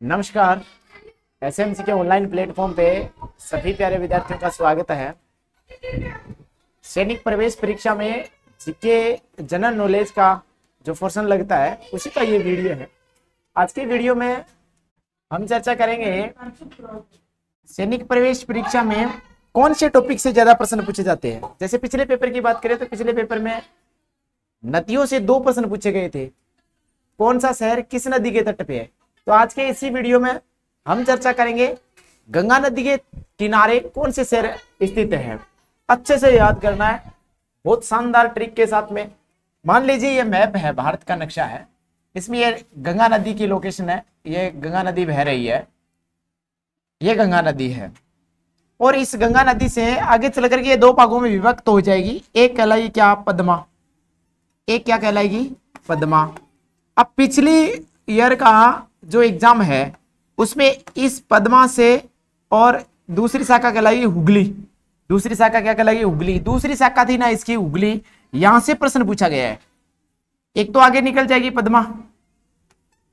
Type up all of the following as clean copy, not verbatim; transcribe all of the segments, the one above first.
नमस्कार। एसएमसी के online platform पे सभी प्यारे विद्यार्थियों का स्वागत है। सैनिक प्रवेश परीक्षा में जीके जनरल नॉलेज का जो पोर्शन लगता है उसी का ये वीडियो है। आज के वीडियो में हम चर्चा करेंगे सैनिक प्रवेश परीक्षा में कौन से टॉपिक से ज्यादा प्रश्न पूछे जाते हैं। जैसे पिछले पेपर की बात करें तो पिछले पेपर में नदियों से 2 प्रश्न पूछे गए थे। कौन सा शहर किस नदी के तट पे है। तो आज के इसी वीडियो में हम चर्चा करेंगे गंगा नदी के किनारे कौन से शहर स्थित है। अच्छे से याद करना है, बहुत शानदार ट्रिक के साथ में। मान लीजिए ये मैप है, भारत का नक्शा है, इसमें ये गंगा नदी की लोकेशन है। ये गंगा नदी बह रही है, ये गंगा नदी है और इस गंगा नदी से आगे चल करके ये 2 भागों में विभक्त हो जाएगी। एक कहलाएगी क्या, पद्मा। एक क्या कहलाएगी, पद्मा। अब पिछली ईयर का जो एग्जाम है उसमें इस पद्मा से और दूसरी शाखा कहलाएगी हुगली। दूसरी शाखा क्या कहलाएगी, हुगली। दूसरी शाखा थी ना इसकी हुगली, यहां से प्रश्न पूछा गया है। एक तो आगे निकल जाएगी पद्मा,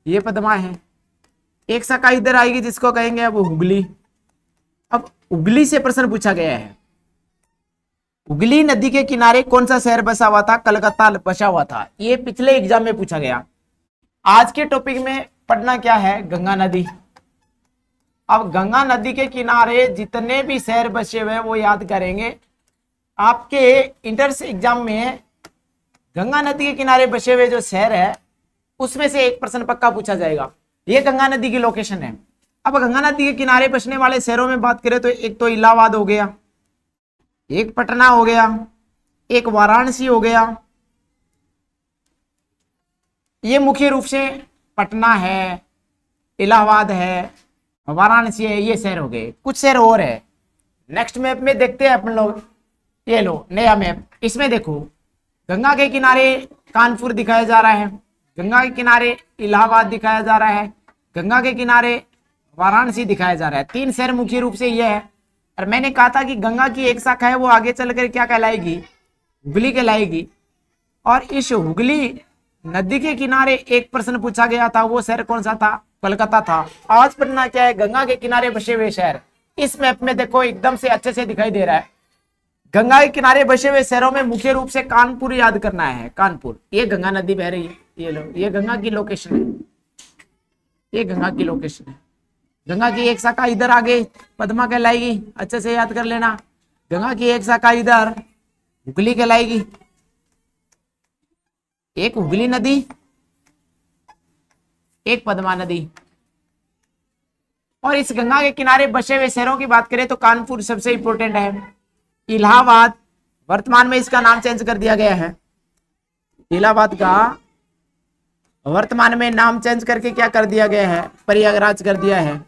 ये पद्मा है। एक शाखा इधर आएगी जिसको कहेंगे अब हुगली। अब हुगली से प्रश्न पूछा गया है, हुगली नदी के किनारे कौन सा शहर बसा हुआ था, कलकत्ता बसा हुआ था। ये पिछले एग्जाम में पूछा गया। आज के टॉपिक में पढ़ना क्या है, गंगा नदी। अब गंगा नदी के किनारे जितने भी शहर बसे हुए हैं वो याद करेंगे। आपके इंटर्स एग्जाम में गंगा नदी के किनारे बसे हुए जो शहर है उसमें से एक प्रश्न पक्का पूछा जाएगा। ये गंगा नदी की लोकेशन है। अब गंगा नदी के किनारे बसने वाले शहरों में बात करें तो एक तो इलाहाबाद हो गया, एक पटना हो गया, एक वाराणसी हो गया। ये मुख्य रूप से पटना है, इलाहाबाद है, वाराणसी है, ये शहर हो गए। कुछ शहर और है। नेक्स्ट मैप में देखते हैं अपन लोग। ये लो नया मैप, इसमें देखो गंगा के किनारे कानपुर दिखाया जा रहा है, गंगा के किनारे इलाहाबाद दिखाया जा रहा है, गंगा के किनारे वाराणसी दिखाया जा रहा है। 3 शहर मुख्य रूप से ये है। और मैंने कहा था कि गंगा की एक शाखा है वो आगे चलकर क्या कहलाएगी, हुगली कहलाएगी। और इस हुगली नदी के किनारे एक प्रश्न पूछा गया था, वो शहर कौन सा था, कलकत्ता था। आज पढ़ना क्या है, गंगा के किनारे बसे हुए शहर। इस मैप में देखो एकदम से अच्छे से दिखाई दे रहा है। गंगा के किनारे बसे हुए शहरों में मुख्य रूप से कानपुर याद करना है। कानपुर, ये गंगा नदी बह रही है, ये लो, ये गंगा की लोकेशन है, ये गंगा की लोकेशन है। गंगा की एक शाखा इधर आगे पद्मा कहलाएगी, अच्छे से याद कर लेना। गंगा की एक शाखा इधर हुगली कहलाएगी। एक हुगली नदी, एक पद्मा नदी। और इस गंगा के किनारे बसे हुए शहरों की बात करें तो कानपुर सबसे इंपॉर्टेंट है। इलाहाबाद, वर्तमान में इसका नाम चेंज कर दिया गया है। इलाहाबाद का वर्तमान में नाम चेंज करके क्या कर दिया गया है, प्रयागराज कर दिया है।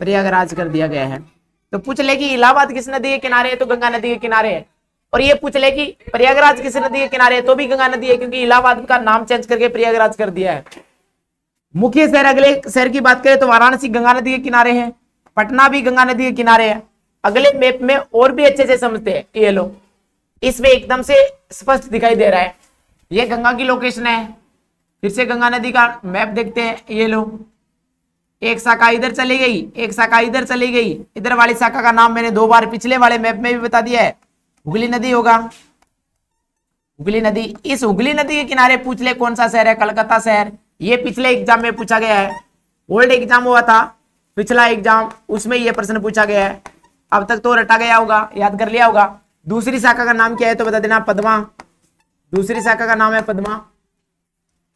प्रयागराज कर दिया गया है। तो पूछ ले कि इलाहाबाद किस नदी के किनारे है, तो गंगा नदी के किनारे है। और ये पूछ ले कि प्रयागराज किस नदी के किनारे है, तो भी गंगा नदी है, क्योंकि इलाहाबाद का नाम चेंज करके प्रयागराज कर दिया है। मुख्य शहर, अगले शहर की बात करें तो वाराणसी गंगा नदी के किनारे है, पटना भी गंगा नदी के किनारे है। अगले मैप में और भी अच्छे से समझते हैं। ये लो, इसमें एकदम से स्पष्ट दिखाई दे रहा है, ये गंगा की लोकेशन है। फिर से गंगा नदी का मैप देखते हैं। ये लो, एक शाखा इधर चली गई, एक शाखा इधर चली गई। इधर वाली शाखा का नाम मैंने 2 बार पिछले वाले मैप में भी बता दिया है, हुगली नदी होगा। हुगली नदी, इस हुगली नदी के किनारे पूछ ले कौन सा शहर है, कलकत्ता शहर। ये पिछले एग्जाम में पूछा गया है। ओल्ड एग्जाम हुआ था पिछला एग्जाम, उसमें ये प्रश्न पूछा गया है। अब तक तो रटा गया होगा, याद कर लिया होगा। दूसरी शाखा का नाम क्या है तो बता देना, पद्मा। दूसरी शाखा का नाम है पद्मा।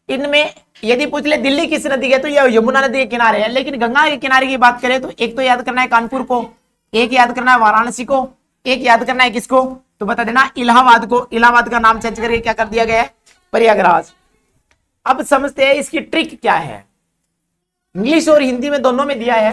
इनमें यदि पूछ ले दिल्ली किस नदी है तो यह यमुना नदी के किनारे है। लेकिन गंगा के किनारे की बात करें तो एक तो याद करना है कानपुर को, एक याद करना है वाराणसी को, एक याद करना है किसको, तो बता देना इलाहाबाद को। इलाहाबाद का नाम चेंज करके क्या कर दिया गया है, प्रयागराज। अब समझते हैं इसकी ट्रिक क्या है। इंग्लिश और हिंदी में दोनों में दिया है।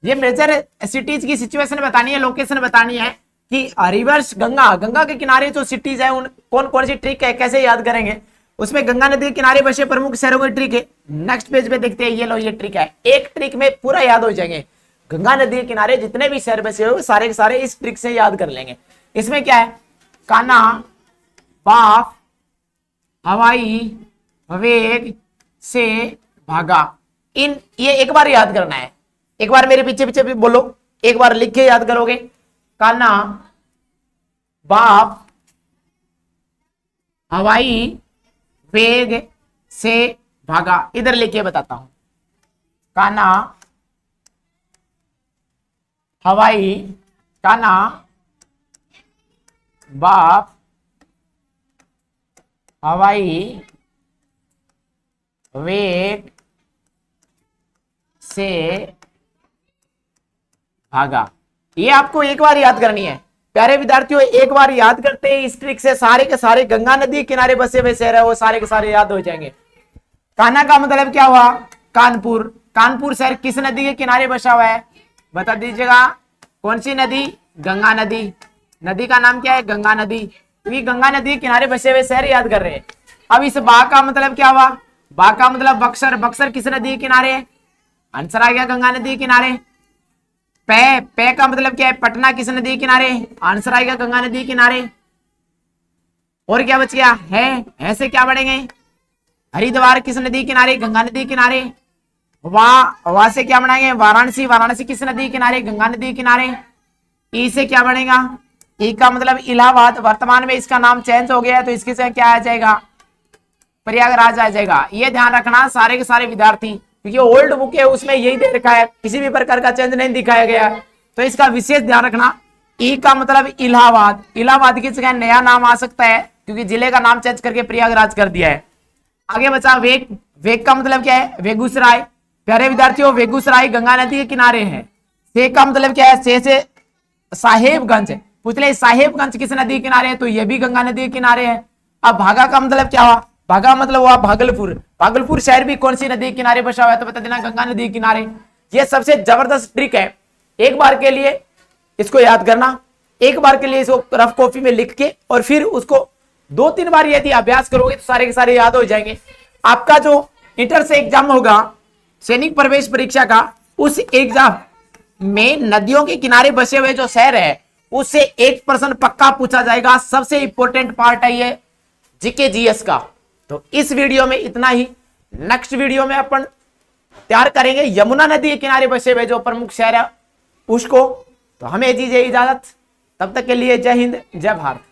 ये मेजर सिटीज की सिचुएशन बतानी है, लोकेशन बतानी है कि रिवर्स गंगा, गंगा के किनारे जो सिटीज है उन कौन कौन सी ट्रिक है, कैसे याद करेंगे। उसमें गंगा नदी के किनारे बसे प्रमुख शहरों की ट्रिक है। नेक्स्ट पेज पे देखते हैं। ये लो, ये ट्रिक है। एक ट्रिक में पूरा याद हो जाएंगे। गंगा नदी के किनारे जितने भी शहर बसे हुए सारे के सारे इस ट्रिक से याद कर लेंगे। इसमें क्या है, कान्हा, बाफ, हवाई, वेग से भागा। इन ये एक बार याद करना है, एक बार मेरे पीछे पीछे भी बोलो, एक बार लिख के याद करोगे। कान्हा बाप हवाई वेग से भागा। इधर लिख के बताता हूं। कान्हा हवाई, कान्हा बाप हवाई वेग से भागा। ये आपको एक बार याद करनी है प्यारे विद्यार्थियों। एक बार याद करते हैं इस ट्रिक से सारे के सारे गंगा नदी किनारे बसे हुए शहर है वो सारे के सारे याद हो जाएंगे। कान्हा का मतलब क्या हुआ? कानपुर। कानपुर शहर किस नदी के किनारे बसा हुआ है? बता दीजिएगा। कौन सी नदी? गंगा नदी। नदी का नाम क्या है? गंगा नदी। क्योंकि गंगा नदी के किनारे बसे हुए शहर याद कर रहे हैं। अब इस बा का मतलब क्या हुआ? बा का मतलब बक्सर। बक्सर किस नदी के किनारे है? आंसर आ गया गंगा नदी के किनारे। पे का मतलब क्या है? पटना किस नदी के किनारे? आंसर आएगा गंगा नदी के किनारे। और क्या बच गया? है से क्या बढ़ेंगे? हरिद्वार किस नदी के किनारे? गंगा नदी के किनारे। वाह से क्या बनाएंगे? वाराणसी। वाराणसी किस नदी के किनारे? गंगा नदी के किनारे। ई से क्या बनेगा? ई का मतलब इलाहाबाद। वर्तमान में इसका नाम चेंज हो गया है तो इसके से क्या आ जाएगा? प्रयागराज आ जाएगा। ये ध्यान रखना सारे के सारे विद्यार्थी, क्योंकि ओल्ड बुक है उसमें यही दे रखा है, किसी भी प्रकार का चेंज नहीं दिखाया गया है, तो इसका विशेष ध्यान रखना। ई का मतलब इलाहाबाद। इलाहाबाद की जगह नया नाम आ सकता है क्योंकि जिले का नाम चेंज करके प्रयागराज कर दिया है। आगे बचा वेग। वेग का मतलब क्या है? बेगूसराय। प्यारे विद्यार्थियों बेगूसराय गंगा नदी के किनारे है। से का मतलब क्या है? से साहेबगंज। पूछ ले साहेबगंज किस नदी के किनारे है? तो ये भी गंगा नदी के किनारे है। अब भागा का मतलब क्या हुआ? भागा मतलब हुआ भागलपुर। भागलपुर शहर भी कौन सी नदी के किनारे बसा हुआ है? तो बता देना गंगा नदी के किनारे। ये सबसे जबरदस्त ट्रिक है। एक बार के लिए इसको याद करना, एक बार के लिए इसको रफ कॉपी में लिख के और फिर उसको 2-3 बार यदि अभ्यास करोगे तो सारे के सारे याद हो जाएंगे। आपका जो इंटर से एग्जाम होगा सैनिक प्रवेश परीक्षा का, उस एग्जाम में नदियों के किनारे बसे हुए जो शहर है उससे 1% पक्का पूछा जाएगा। सबसे इंपॉर्टेंट पार्ट है ये जीके जीएस का। तो इस वीडियो में इतना ही। नेक्स्ट वीडियो में अपन तैयार करेंगे यमुना नदी के किनारे बसे हुए जो प्रमुख शहर है उसको। तो हमें दीजिए इजाजत, तब तक के लिए जय हिंद जय भारत।